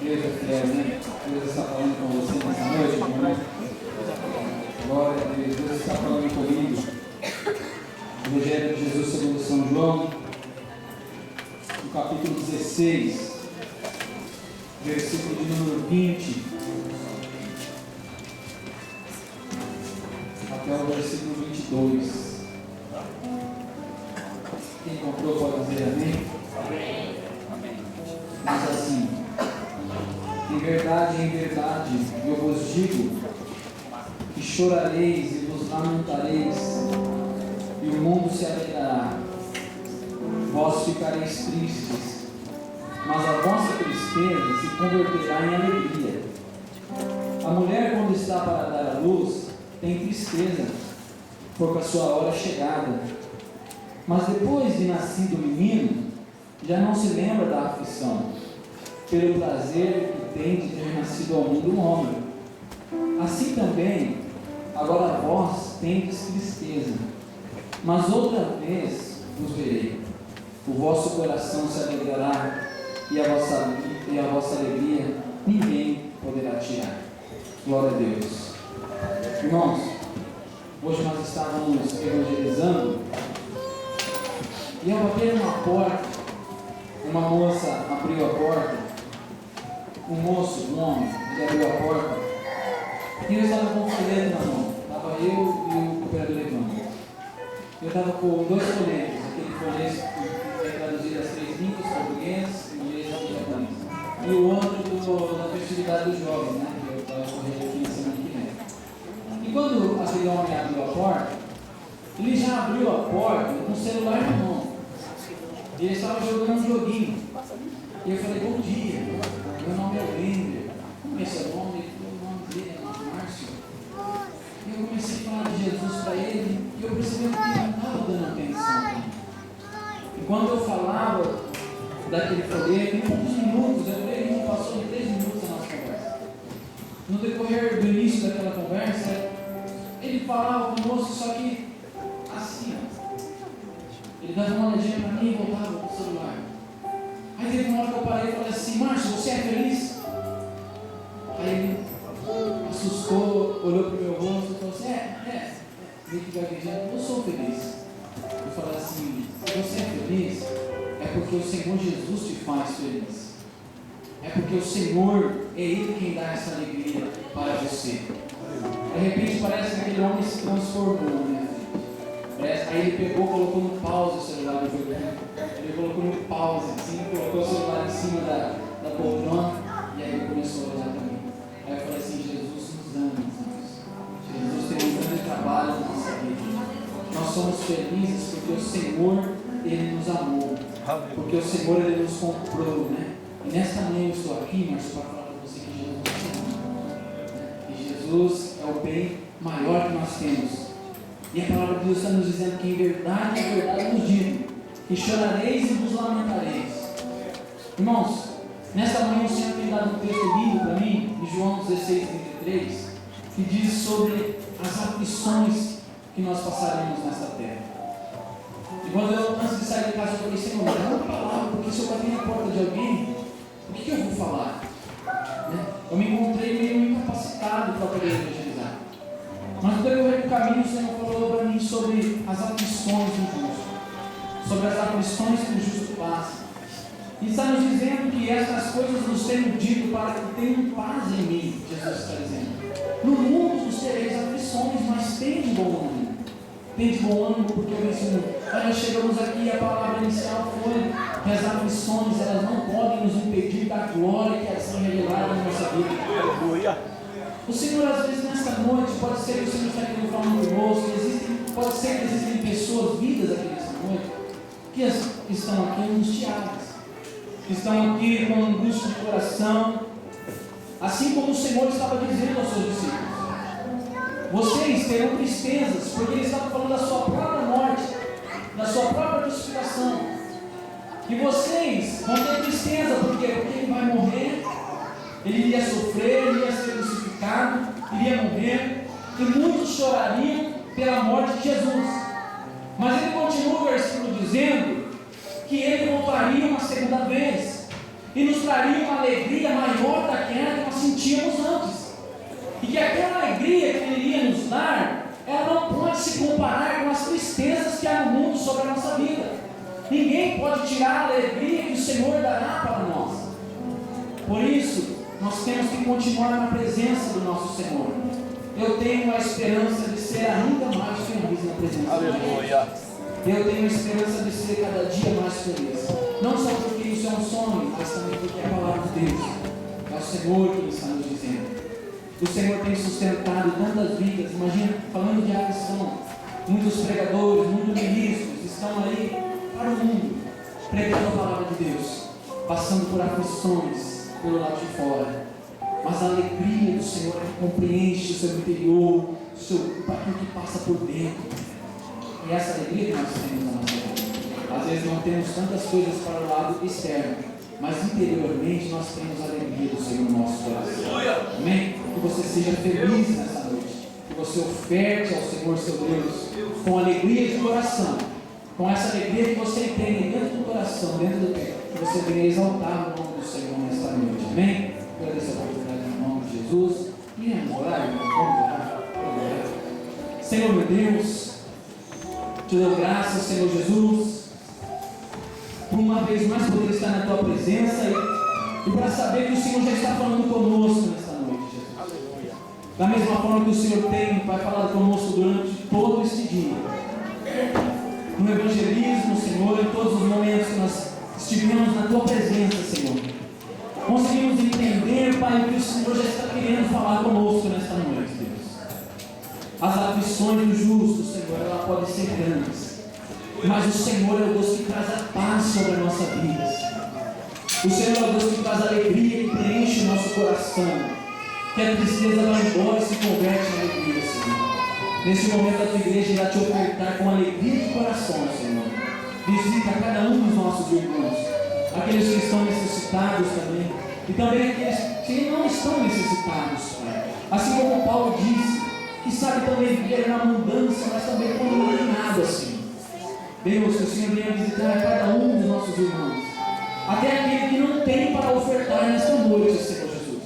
Deus é fiel, né? Deus está falando com você nessa noite, irmão. Glória a Deus. Deus está falando comigo. Evangelho de Jesus segundo São João, no capítulo 16, versículo de número 20, até o versículo 22. Quem encontrou pode dizer amém? Amém. Diz assim: em verdade, eu vos digo que chorareis e vos lamentareis, e o mundo se alegrará. Vós ficareis tristes, mas a vossa tristeza se converterá em alegria. A mulher, quando está para dar à luz, tem tristeza, porque a sua hora é chegada. Mas depois de nascido o menino, já não se lembra da aflição, pelo prazer que tem de ter nascido ao mundo um homem. Assim também, agora vós tendes tristeza, mas outra vez vos verei. O vosso coração se alegrará, e a vossa alegria ninguém poderá tirar. Glória a Deus. Irmãos, hoje nós estávamos evangelizando, e ao bater numa porta, uma moça abriu a porta, um moço, um homem, ele abriu a porta, e eu estava com um folheto na mão. Estava eu e o cooperador levando. Eu estava com dois folhetos, aquele folheto que é traduzido às 3 línguas, português, inglês e japonês. E o outro da festividade dos jovens, né? Que eu estava correndo aqui na semana que vem. E quando aquele homem abriu a porta, ele já abriu a porta com o celular na mão. E ele estava jogando um joguinho. E eu falei: bom dia, meu nome é Wender. Como é seu nome? Ele falou: o nome dele é Márcio. E eu comecei a falar de Jesus para ele, e eu percebi que ele não estava dando atenção para mim. E quando eu falava daquele folheto, em poucos minutos, eu falei que não passou de 3 minutos a nossa conversa. No decorrer do início daquela conversa, ele falava conosco, só que assim, ó. Ele dava uma olhadinha para mim e voltava para o celular. Aí teve uma hora que eu parei e falei assim: Márcio, você é feliz? Aí ele assustou, olhou para o meu rosto e falou assim: meio que gaguejando, eu sou feliz. Eu falei assim: se você é feliz, é porque o Senhor Jesus te faz feliz. É porque o Senhor é Ele quem dá essa alegria para você. De repente parece que aquele homem se transformou, né? Aí ele pegou, colocou no pause o celular do jogo. Ele colocou no pause, assim, colocou o celular em cima da poltrona, e aí ele começou a olhar para mim. Aí eu falei assim: Jesus nos ama, irmãos. Jesus tem um grande trabalho na nossa vida. Nós somos felizes porque o Senhor, Ele nos amou. Porque o Senhor, Ele nos comprou, né? E nesta manhã eu estou aqui, Márcio, para falar para você que Jesus nos ama. E Jesus é o bem maior que nós temos. E a palavra de Deus está nos dizendo que em verdade nos digo que chorareis e vos lamentareis. Irmãos, nesta manhã o Senhor tem dado um texto lindo para mim, em João 16:33, que diz sobre as aflições que nós passaremos nesta terra. E quando eu, antes de sair de casa, eu falei: Senhor, dá uma palavra, porque se eu bater na porta de alguém, o que eu vou falar? Né? Eu me encontrei meio incapacitado para poder evangelizar. Mas no decorrer do caminho, o Senhor falou para mim sobre as aflições do justo, sobre as aflições que o justo passa. E está nos dizendo que estas coisas nos tenham dito para que tenham paz em mim, Jesus está dizendo. No mundo nos tereis aflições, mas tem de bom ânimo. Tem de bom ânimo porque eu ensino. Aí nós chegamos aqui e a palavra inicial foi que as aflições, elas não podem nos impedir da glória que é revelada na nossa vida. Aleluia. O Senhor, às vezes, nesta noite, pode ser que o Senhor está querendo falar conosco, pode ser que existem pessoas vidas aqui nesta noite, que estão aqui angustiadas, que estão aqui com angústia de coração, assim como o Senhor estava dizendo aos seus discípulos. Vocês terão tristezas, porque Ele estava falando da sua própria morte, da sua própria crucificação. E vocês vão ter tristeza, porque Ele vai morrer, Ele iria sofrer, Ele ia ser crucificado, iria morrer, e muitos chorariam pela morte de Jesus. Mas ele continua o versículo dizendo que Ele voltaria uma segunda vez, e nos traria uma alegria maior ninguém pode tirar a alegria que o Senhor dará para nós. Por isso, nós temos que continuar na presença do nosso Senhor. Eu tenho a esperança de ser ainda mais feliz na presença de Deus. Eu tenho a esperança de ser cada dia mais feliz. Não só porque isso é um sonho, mas também porque é a palavra de Deus. É o Senhor que está nos dizendo. O Senhor tem sustentado tantas vidas. Imagina, falando de aflição, muitos pregadores, muitos ministros estão aí para o mundo, pregando a palavra de Deus, passando por aflições pelo lado de fora. Mas a alegria do Senhor é que compreende o seu interior, aquilo que passa por dentro. E essa alegria que nós temos na nossa vida. Às vezes não temos tantas coisas para o lado externo, mas interiormente nós temos a alegria do Senhor no nosso coração. Amém? Que você seja feliz nessa noite. Que você oferte ao Senhor seu Deus com alegria de coração. Com essa alegria que você tem dentro do coração, dentro do peito. Que você venha exaltar o nome do Senhor nesta noite. Amém? Eu agradeço a oportunidade em nome de Jesus. E vamos orar, irmão. Vamos orar. Senhor meu Deus, te dou graças, Senhor Jesus, por uma vez mais poder estar na tua presença e para saber que o Senhor já está falando conosco nesta noite, Jesus. Aleluia. Da mesma forma que o Senhor vai falar conosco durante todo este dia. No evangelismo, Senhor, em todos os momentos que nós estivemos na tua presença, Senhor. Conseguimos entender, Pai, o que o Senhor já está querendo falar conosco nesta noite, Deus. As aflições do justo, Senhor, elas podem ser grandes, mas o Senhor é o Deus que traz a paz sobre a nossa vida. O Senhor é o Deus que traz a alegria e preenche o nosso coração, que a tristeza vai embora e se converte em alegria, Senhor. Nesse momento a tua igreja irá te ofertar com alegria de coração, Senhor. Visita cada um dos nossos irmãos, aqueles que estão necessitados também, e também aqueles que não estão necessitados, Pai. Assim como Paulo disse, que sabe também viver na abundância, mas também quando não tem nada, Senhor. Deus, que o Senhor venha visitar a cada um dos nossos irmãos, até aquele que não tem para ofertar nesta noite, Senhor Jesus.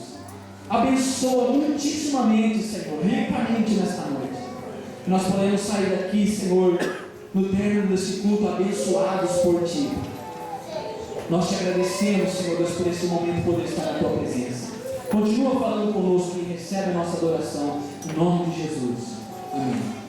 Abençoa muitíssimamente, Senhor, ricamente nesta noite. Que nós podemos sair daqui, Senhor, no término desse culto, abençoados por Ti. Nós te agradecemos, Senhor Deus, por esse momento poder estar na Tua presença. Continua falando conosco e recebe a nossa adoração, em nome de Jesus. Amém.